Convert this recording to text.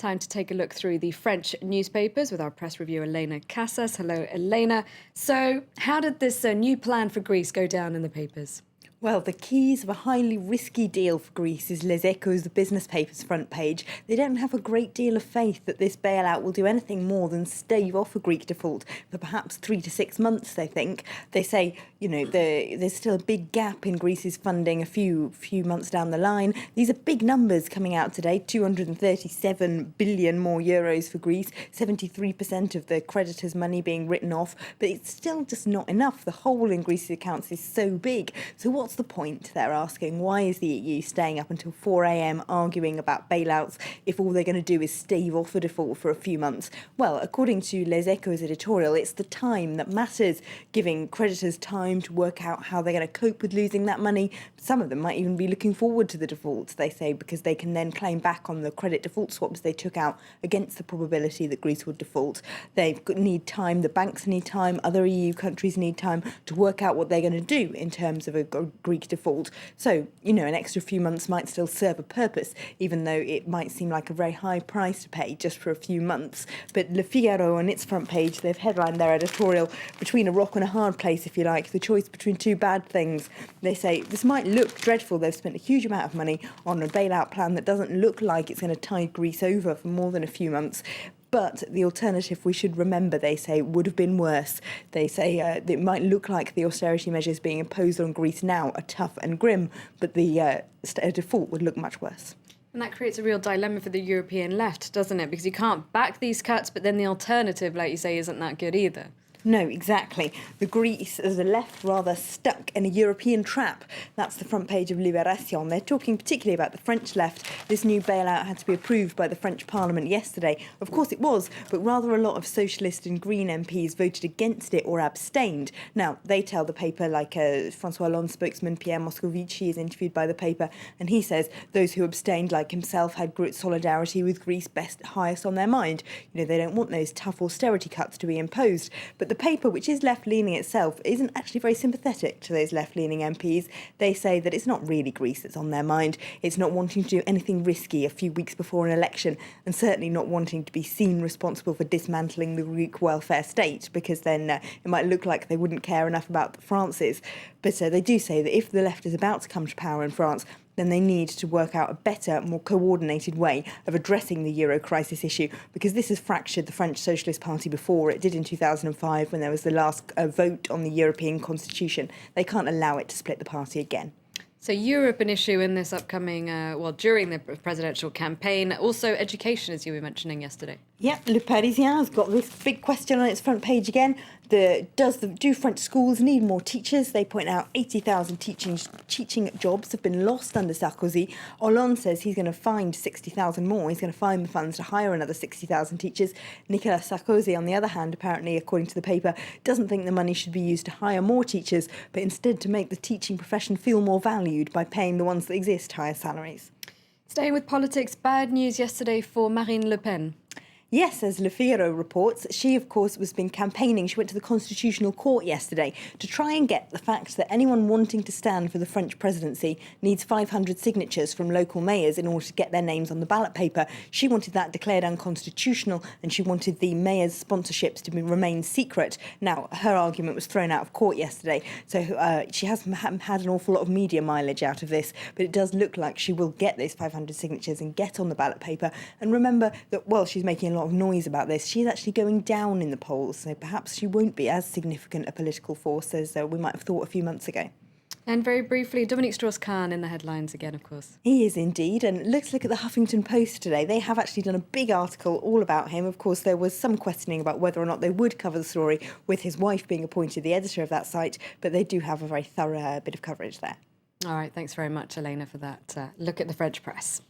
Time to take a look through the French newspapers with our press reviewer, Elena Casas. Hello, Elena. So, how did this new plan for Greece go down in the papers? Well, the keys of a highly risky deal for Greece is Les Echos, the business paper's front page. They don't have a great deal of faith that this bailout will do anything more than stave off a Greek default for perhaps 3 to 6 months, they think. They say, there's still a big gap in Greece's funding a few months down the line. These are big numbers coming out today, 237 billion more euros for Greece, 73% of the creditors' money being written off, but it's still just not enough. The hole in Greece's accounts is so big. So what's the point, they're asking? Why is the EU staying up until 4 a.m. arguing about bailouts if all they're going to do is stave off a default for a few months? Well, according to Les Echos editorial, it's the time that matters, giving creditors time to work out how they're going to cope with losing that money. Some of them might even be looking forward to the defaults, they say, because they can then claim back on the credit default swaps they took out against the probability that Greece would default. They need time, the banks need time, other EU countries need time to work out what they're going to do in terms of a Greek default. So, an extra few months might still serve a purpose, even though it might seem like a very high price to pay just for a few months. But Le Figaro, on its front page, they've headlined their editorial between a rock and a hard place, if you like, the choice between two bad things. They say this might look dreadful. They've spent a huge amount of money on a bailout plan that doesn't look like it's going to tide Greece over for more than a few months. But the alternative, we should remember, they say, would have been worse. They say it might look like the austerity measures being imposed on Greece now are tough and grim, but the default would look much worse. And that creates a real dilemma for the European left, doesn't it? Because you can't back these cuts, but then the alternative, like you say, isn't that good either. No, exactly. The Greece, as a left, rather stuck in a European trap. That's the front page of Libération. They're talking particularly about the French left. This new bailout had to be approved by the French Parliament yesterday. Of course it was, but rather a lot of Socialist and Green MPs voted against it or abstained. Now, they tell the paper, like François Hollande's spokesman Pierre Moscovici is interviewed by the paper, and he says those who abstained, like himself, had solidarity with Greece highest on their mind. They don't want those tough austerity cuts to be imposed. But the paper, which is left-leaning itself, isn't actually very sympathetic to those left-leaning MPs. They say that it's not really Greece that's on their mind. It's not wanting to do anything risky a few weeks before an election, and certainly not wanting to be seen responsible for dismantling the Greek welfare state, because then it might look like they wouldn't care enough about France's. But they do say that if the left is about to come to power in France, then they need to work out a better, more coordinated way of addressing the euro crisis issue, because this has fractured the French Socialist Party before. It did in 2005 when there was the last vote on the European Constitution. They can't allow it to split the party again. So Europe an issue in this upcoming, during the presidential campaign. Also education, as you were mentioning yesterday. Yeah, Le Parisien has got this big question on its front page again. Do French schools need more teachers? They point out 80,000 teaching jobs have been lost under Sarkozy. Hollande says he's going to find 60,000 more. He's going to find the funds to hire another 60,000 teachers. Nicolas Sarkozy, on the other hand, apparently, according to the paper, doesn't think the money should be used to hire more teachers, but instead to make the teaching profession feel more valued by paying the ones that exist higher salaries. Staying with politics, bad news yesterday for Marine Le Pen. Yes, as Le Figaro reports, she, of course, was been campaigning. She went to the Constitutional Court yesterday to try and get the fact that anyone wanting to stand for the French presidency needs 500 signatures from local mayors in order to get their names on the ballot paper. She wanted that declared unconstitutional, and she wanted the mayors' sponsorships to remain secret. Now, her argument was thrown out of court yesterday, so she hasn't had an awful lot of media mileage out of this, but it does look like she will get those 500 signatures and get on the ballot paper. And remember that while she's making a lot of noise about this, she's actually going down in the polls, so perhaps she won't be as significant a political force as we might have thought a few months ago. And very briefly, Dominique Strauss-Kahn in the headlines again, of course. He is indeed, and let's look at the Huffington Post today. They have actually done a big article all about him. Of course, there was some questioning about whether or not they would cover the story with his wife being appointed the editor of that site, but they do have a very thorough bit of coverage there. All right, thanks very much, Elena, for that look at the French press.